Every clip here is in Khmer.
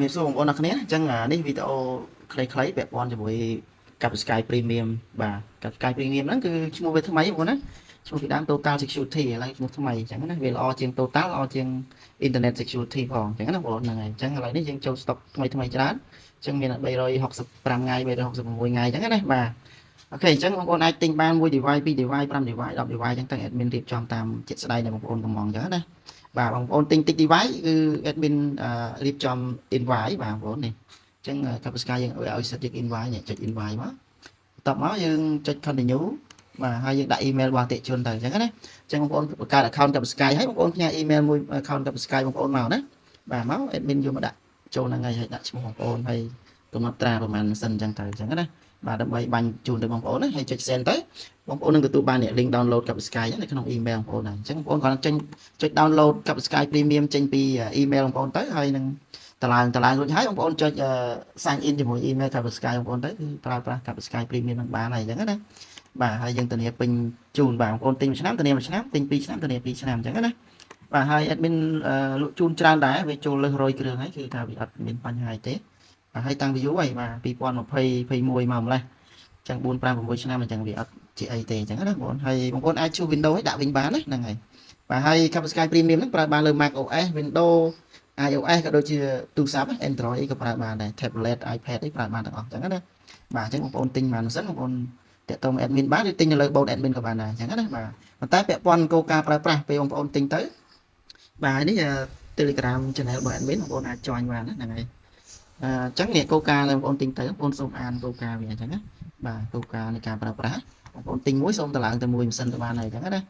មានសួរបងប្អូនអរគ្នាអញ្ចឹងនេះវីដេអូខ្លីៗពាក់ព័ន្ធជាមួយกับ Sky Premium បាទกับ Sky Premium ហ្នឹងគឺឈ្មោះវាថ្មីបងប្អូនណាឈ្មោះពីដើម Total Security ឥឡូវឈ្មោះថ្មីអញ្ចឹងណាវាល្អជាង Total ល្អជាង Internet Security ផងអញ្ចឹងណាបងប្អូនហ្នឹងហើយអញ្ចឹងឥឡូវនេះយើងចូល stock ថ្មីច្រើនអញ្ចឹងមាន365ថ្ងៃ366ថ្ងៃអញ្ចឹងណាបាទអូខេអញ្ចឹងបងប្អូនអាចទិញបាន1 device 2 device 5 device 10 device អញ្ចឹងទៅ admin រៀបចំតាមជាក់ស្ដែងដែលបងប្អូនកំងអញ្ចឹងណាបាទបងប្អូនទិញតិច device គឺ admin រៀបចំ invite បាទបងប្អូននេះអញ្ចឹងកសិការយើងឲ្យសិតយើង invite នេះចុច invite មកបន្ទាប់មកយើងចុច continue បាទហើយយើងដាក់ email របស់អតិថិជនទៅអញ្ចឹងណាអញ្ចឹងបងប្អូនបង្កើត account កសិការហើយបងប្អូនផ្ញើ email មួយ account កសិការបងប្អូនមកណាបាទមក admin យកមកដាក់ចូលហ្នឹងហើយដាក់ឈ្មោះបងប្អូនហើយកំណត់ត្រាប្រហែលសិនអញ្ចឹងទៅអញ្ចឹងណាបាទដើម្បីបាញ់ជូនទៅបងប្អូនណាហើយចុច send ទៅបងប្អូននឹងទទួលបាន link download កសិការនៅក្នុង email បងប្អូនហ្នឹងអញ្ចឹងបងប្អូនគ្រាន់តែចុច download កសិការ premium ចេញពី email បងប្អូនទៅហើយនឹងតឡើងរួចហើយបងប្អូនចុច sign in ជាមួយ email កសិការបងប្អូនទៅគឺប្រើប្រាស់កសិការ premium នឹងបានហើយអញ្ចឹងណាបាទហើយយើងធានាពេញជូនបាទបងប្អូនទិញ1ឆ្នាំធានា1ឆ្នាំទិញ2ឆ្នាំធានា2ឆ្នាំអញ្ចឹងណាបាទហើយ admin លក់ជូនច្រើនដែរវាចូលលើ100គ្រឿងហើយគឺថាវាអត់មានបញ្ហាអីទេបាទហើយតាំងពីយូរហើយបាទ2020 21មកម្លេះអញ្ចឹង4 5 6ឆ្នាំអញ្ចឹងវាអត់ជាអីទេអញ្ចឹងណាបងប្អូនហើយបងប្អូនអាចជួស Windows ឲ្យដាក់វិញបានណាហ្នឹងហើយបាទហើយ Sky Premium ហ្នឹងប្រើបានលើ Mac OS Windows iOS ក៏ដូចជាទូរស័ព្ទ Android ក៏ប្រើបានដែរ tablet iPad អីប្រើបានទាំងអស់អញ្ចឹងណាបាទអញ្ចឹងបងប្អូនទិញបានមិនសិនបងប្អូនតាក់ទង admin បានឬទិញនៅលើ bot admin ក៏បានដែរអញ្ចឹងណាបាទប៉ុន្តែពាក់ព័ន្ធគោលការណ៍ប្រើប្រាស់ពេលបងប្អូនទិញទៅបាទនេះ Telegram channel របស់ admin បងប្អូនអាច join បានណាហ្នឹងហើយអញ្ចឹងនេះគោលការណ៍ដែលបងប្អូនទិញទៅបងប្អូនសូមអានគោលការណ៍វាអញ្ចឹងណាបាទគោលការណ៍នៃការប្រើប្រាស់បងប្អូនទិញមួយសូមតម្លើងទៅមួយម៉ាស៊ីនទៅបានហើយអញ្ចឹងណា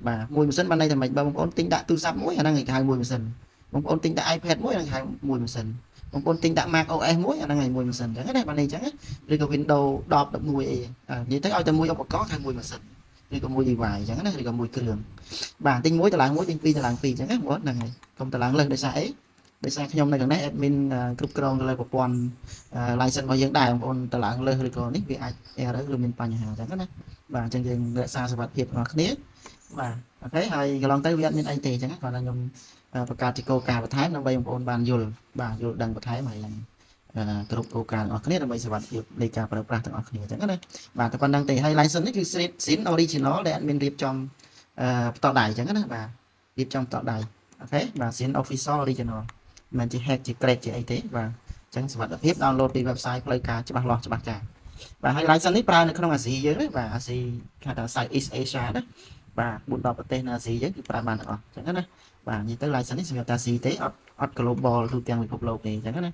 បាទមួយម៉ាស៊ីនបានន័យថាម៉េចបើបងប្អូនទិញដាក់ទូរស័ព្ទមួយអាហ្នឹងគេហៅមួយម៉ាស៊ីនបងប្អូនទិញដាក់ iPad មួយហ្នឹងគេហៅមួយម៉ាស៊ីនបងប្អូនទិញដាក់ Mac OS មួយអាហ្នឹងហើយមួយម៉ាស៊ីនអញ្ចឹងណាបានន័យអញ្ចឹងឬក៏ Windows 10 11អីនិយាយទៅឲ្យតែមួយឧបករណ៍ហៅមួយម៉ាស៊ីនឬក៏មួយ device អញ្ចឹងណាឬក៏មួយគ្រឿងបាទទិញមួយតម្លើងមួយទិញពីរតម្លើងពីរអញ្ចឹងណាបងប្អូនហ្នឹងហើយកុំតម្លើងលើសដោយសារអីដោយសារខ្ញុំនៅខាងនេះ admin គ្រប់គ្រងទៅលើប្រព័ន្ធ license របស់យើងដែរបងប្អូនតម្លើងលើសឬក៏នេះវាអាច error ឬមានបញ្ហាអញ្ចឹងណាបាទអញ្ចឹងយើងរក្សាសុវត្ថិភាពរបស់គ្នាបាទអូខេហើយកន្លងទៅវាអត់មានអីទេអញ្ចឹងគាត់ថាខ្ញុំបង្កើតជាគោលការណ៍បន្ថែមដើម្បីបងប្អូនបានយល់បាទយល់ដឹងបន្ថែមហើយគ្រប់គោលការណ៍របស់គ្នាដើម្បីសុវត្ថិភាពនៃការប្រើប្រាស់ទាំងអស់គ្នាអញ្ចឹងណាបាទតែប៉ុណ្្នឹងទេហើយ license នេះគឺ SIN original ដែលអត់មានរៀបចំផ្ទាល់ដៃអញ្ចឹងណាបាទរៀបចំផ្ទាល់ដៃអូខេបាទ SIN official original មិនមែនជា hack ជា crack ជាអីទេបាទអញ្ចឹងសុវត្ថិភាព download ពី website ផ្លូវការច្បាស់លាស់ច្បាស់ចាស់បាទហើយ license នេះប្រើនៅក្នុងអាស៊ីយើងណាបាទអាស៊ីគេហៅថា Southeast Asia ណាបាទ4 10ប្រទេសនៅអាស៊ីយើងគឺប្រើបានទាំងអស់អញ្ចឹងណាបាទនិយាយទៅ license នេះសម្រាប់តែអាស៊ីទេអត់ global ទូទាំងពិភពលោកទេអញ្ចឹងណា